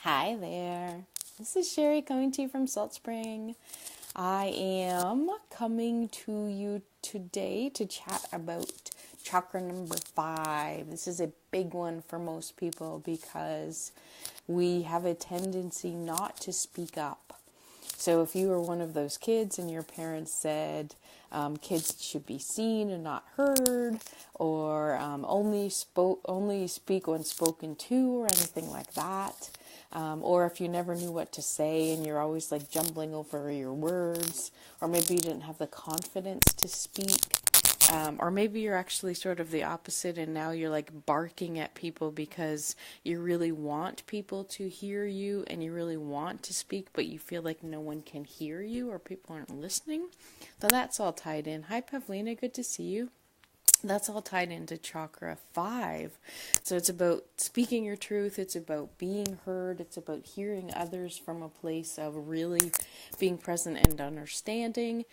Hi there. This is Sherry coming to you from Salt Spring. I am coming to you today to chat about chakra number 5. This is a big one for most people because we have a tendency not to speak up. So if you were one of those kids and your parents said kids should be seen and not heard, or only speak when spoken to, or anything like that, or if you never knew what to say and you're always like jumbling over your words, or maybe you didn't have the confidence to speak. Or maybe you're actually sort of the opposite and now you're like barking at people because you really want people to hear you and you really want to speak, but you feel like no one can hear you or people aren't listening. So that's all tied in. Hi, Pavlina. Good to see you. That's all tied into chakra 5. So it's about speaking your truth. It's about being heard. It's about hearing others from a place of really being present and understanding.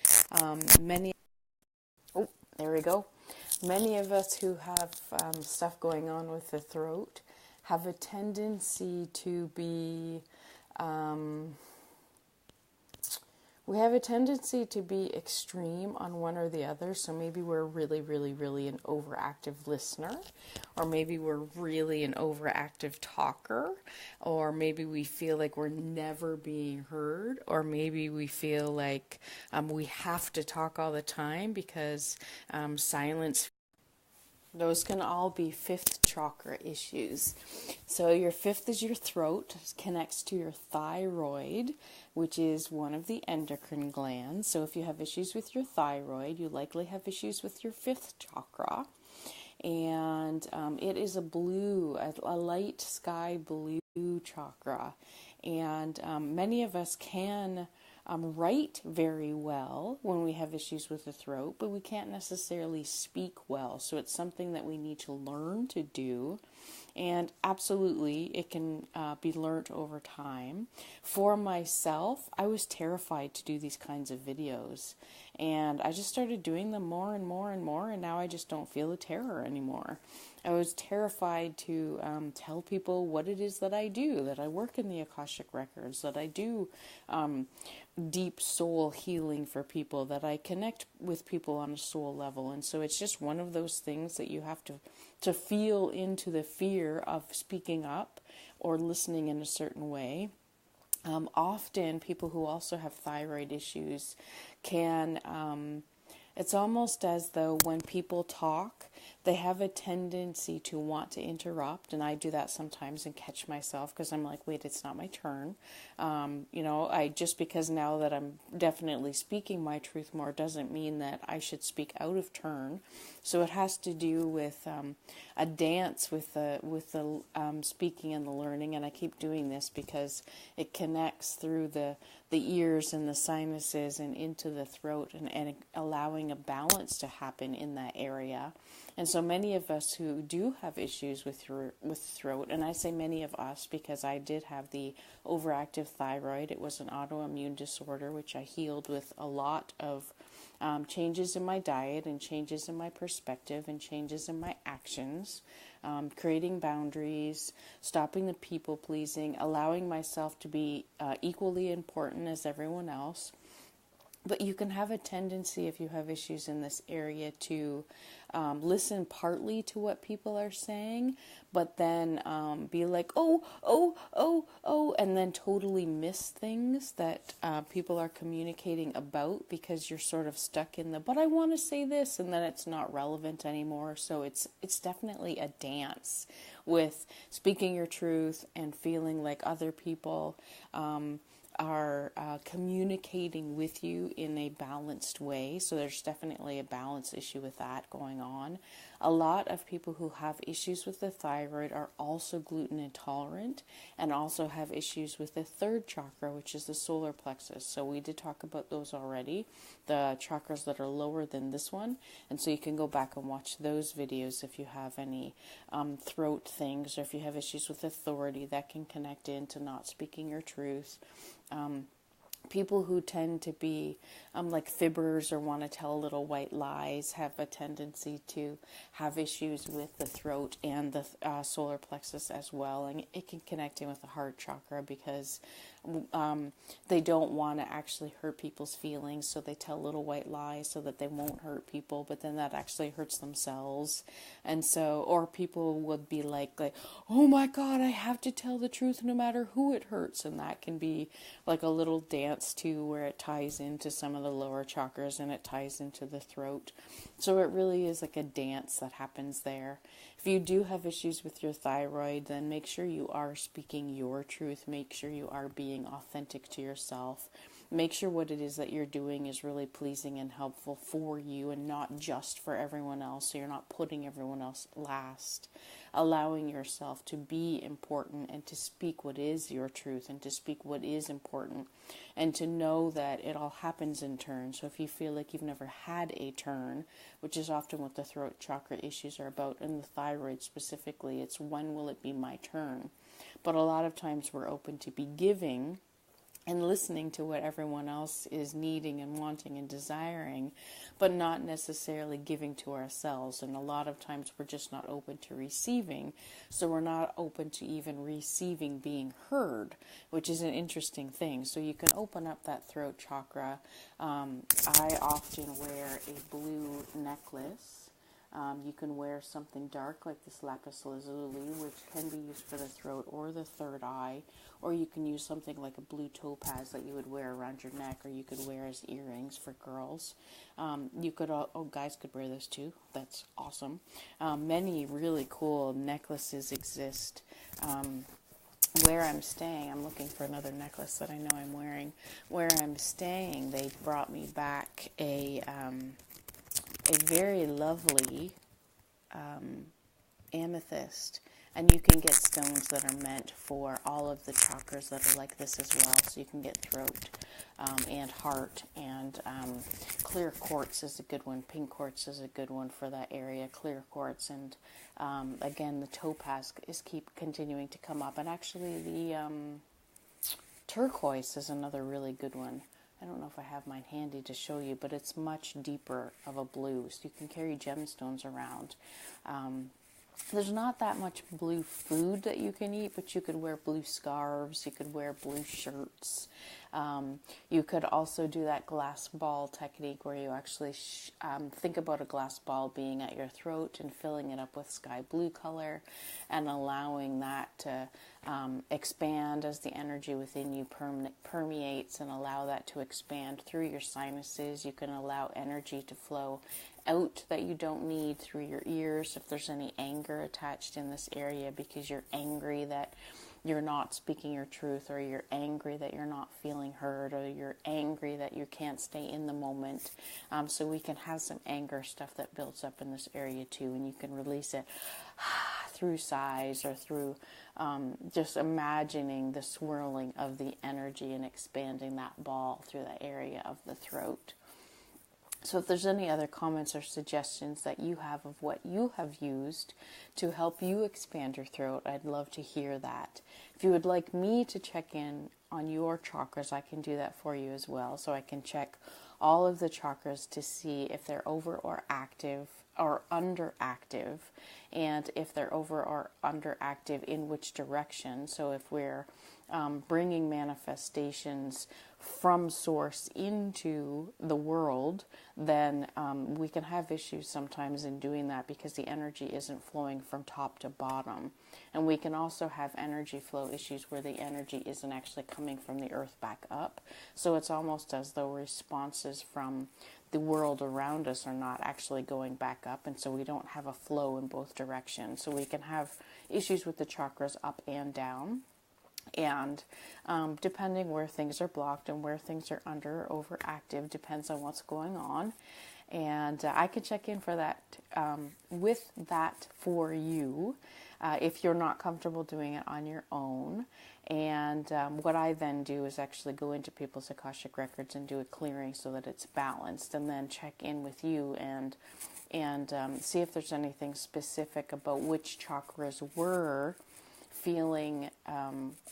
There we go. Many of us who have stuff going on with the throat have a tendency to be, we have a tendency to be extreme on one or the other. So maybe we're really, really, really an overactive listener, or maybe we're really an overactive talker, or maybe we feel like we're never being heard, or maybe we feel like we have to talk all the time because silence. Those can all be 5th chakra issues. So your 5th is your throat, connects to your thyroid, which is one of the endocrine glands. So if you have issues with your thyroid, you likely have issues with your 5th chakra. And it is a light sky blue chakra. And many of us can write very well when we have issues with the throat, but we can't necessarily speak well. So it's something that we need to learn to do. And absolutely, it can be learnt over time. For myself, I was terrified to do these kinds of videos. And I just started doing them more and more and more, and now I just don't feel the terror anymore. I was terrified to tell people what it is that I do, that I work in the Akashic Records, that I do deep soul healing for people, that I connect with people on a soul level. And so it's just one of those things that you have to feel into the fear of speaking up or listening in a certain way. Often people who also have thyroid issues can, it's almost as though when people talk, they have a tendency to want to interrupt, and I do that sometimes and catch myself because I'm like, wait, it's not my turn. Just because now that I'm definitely speaking my truth more doesn't mean that I should speak out of turn. So it has to do with a dance with the speaking and the learning, and I keep doing this because it connects through the ears and the sinuses and into the throat, and allowing a balance to happen in that area. And so many of us who do have issues with throat, and I say many of us because I did have the overactive thyroid. It was an autoimmune disorder, which I healed with a lot of changes in my diet and changes in my perspective and changes in my actions, creating boundaries, stopping the people pleasing, allowing myself to be equally important as everyone else. But you can have a tendency, if you have issues in this area, to listen partly to what people are saying, but then be like, oh, and then totally miss things that people are communicating about because you're sort of stuck in but I want to say this, and then it's not relevant anymore. So it's definitely a dance with speaking your truth and feeling like other people are communicating with you in a balanced way. So there's definitely a balance issue with that going on. A lot of people who have issues with the thyroid are also gluten intolerant and also have issues with the 3rd chakra, which is the solar plexus. So we did talk about those already, the chakras that are lower than this one. And so you can go back and watch those videos if you have any throat things, or if you have issues with authority that can connect into not speaking your truth. People who tend to be like fibbers or want to tell little white lies have a tendency to have issues with the throat and the solar plexus as well. And it can connect in with the heart chakra because they don't want to actually hurt people's feelings. So they tell little white lies so that they won't hurt people, but then that actually hurts themselves. And so, or people would be like, oh my God, I have to tell the truth no matter who it hurts. And that can be like a little dance too, where it ties into some of the lower chakras and it ties into the throat. So it really is like a dance that happens there. If you do have issues with your thyroid, then make sure you are speaking your truth. Make sure you are being authentic to yourself. Make sure what it is that you're doing is really pleasing and helpful for you and not just for everyone else. So you're not putting everyone else last. Allowing yourself to be important and to speak what is your truth and to speak what is important and to know that it all happens in turn. So if you feel like you've never had a turn, which is often what the throat chakra issues are about, and the thyroid specifically, it's when will it be my turn? But a lot of times we're open to be giving and listening to what everyone else is needing and wanting and desiring, but not necessarily giving to ourselves. And a lot of times we're just not open to receiving, so we're not open to even receiving being heard, which is an interesting thing. So you can open up that throat chakra. I often wear a blue necklace. You can wear something dark like this lapis lazuli, which can be used for the throat or the third eye, or you can use something like a blue topaz that you would wear around your neck, or you could wear as earrings for girls. You could, guys could wear this too. That's awesome. Many really cool necklaces exist. Where I'm staying, I'm looking for another necklace that I know I'm wearing. Where I'm staying, they brought me back a very lovely amethyst, and you can get stones that are meant for all of the chakras that are like this as well. So you can get throat and heart, and clear quartz is a good one. Pink quartz is a good one for that area. Clear quartz, and again, the topaz is keep continuing to come up, and actually the turquoise is another really good one. I don't know if I have mine handy to show you, but it's much deeper of a blue, so you can carry gemstones around. There's not that much blue food that you can eat, but you could wear blue scarves, you could wear blue shirts. You could also do that glass ball technique where you actually think about a glass ball being at your throat and filling it up with sky blue color and allowing that to expand as the energy within you permeates, and allow that to expand through your sinuses. You can allow energy to flow out that you don't need through your ears if there's any anger attached in this area because you're angry that you're not speaking your truth, or you're angry that you're not feeling heard, or you're angry that you can't stay in the moment. So we can have some anger stuff that builds up in this area too, and you can release it through sighs or through just imagining the swirling of the energy and expanding that ball through that area of the throat. So if there's any other comments or suggestions that you have of what you have used to help you expand your throat, I'd love to hear that. If you would like me to check in on your chakras, I can do that for you as well. So I can check all of the chakras to see if they're over or active or underactive, and if they're over or underactive, in which direction. So if we're bringing manifestations from source into the world, then we can have issues sometimes in doing that because the energy isn't flowing from top to bottom. And we can also have energy flow issues where the energy isn't actually coming from the earth back up. So it's almost as though responses from the world around us are not actually going back up, and so we don't have a flow in both directions. So we can have issues with the chakras up and down. And depending where things are blocked and where things are under or overactive depends on what's going on. And I can check in for that with that for you if you're not comfortable doing it on your own. And what I then do is actually go into people's Akashic records and do a clearing so that it's balanced, and then check in with you and see if there's anything specific about which chakras were feeling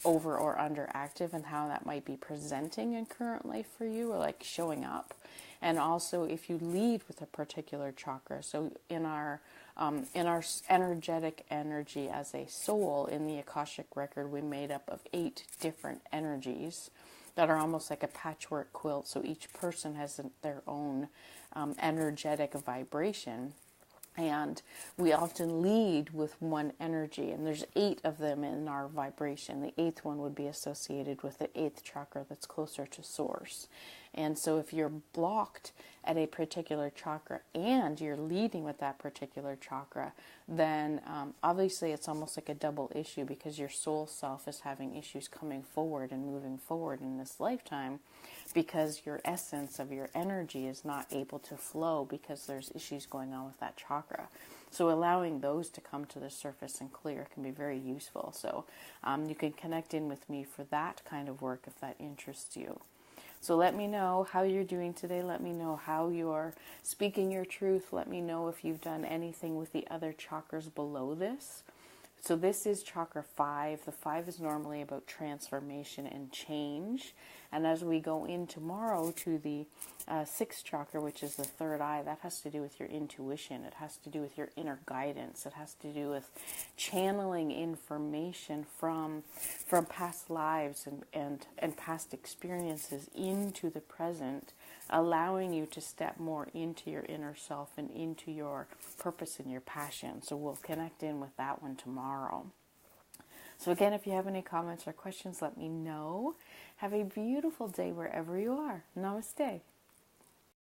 over or underactive, and how that might be presenting in current life for you, or like showing up. And also if you lead with a particular chakra. So in our energetic energy as a soul, in the Akashic record, we're made up of 8 different energies that are almost like a patchwork quilt. So each person has their own energetic vibration. And we often lead with one energy, and there's 8 of them in our vibration. The 8th one would be associated with the 8th chakra that's closer to source. And so if you're blocked at a particular chakra and you're leading with that particular chakra, then obviously it's almost like a double issue, because your soul self is having issues coming forward and moving forward in this lifetime, because your essence of your energy is not able to flow because there's issues going on with that chakra. So allowing those to come to the surface and clear can be very useful. So you can connect in with me for that kind of work if that interests you. So let me know how you're doing today. Let me know how you are speaking your truth. Let me know if you've done anything with the other chakras below this. So this is chakra 5. The 5 is normally about transformation and change. And as we go in tomorrow to the 6th chakra, which is the third eye, that has to do with your intuition. It has to do with your inner guidance. It has to do with channeling information from past lives and past experiences into the present, allowing you to step more into your inner self and into your purpose and your passion. So we'll connect in with that one tomorrow. So again, if you have any comments or questions, let me know. Have a beautiful day wherever you are. Namaste.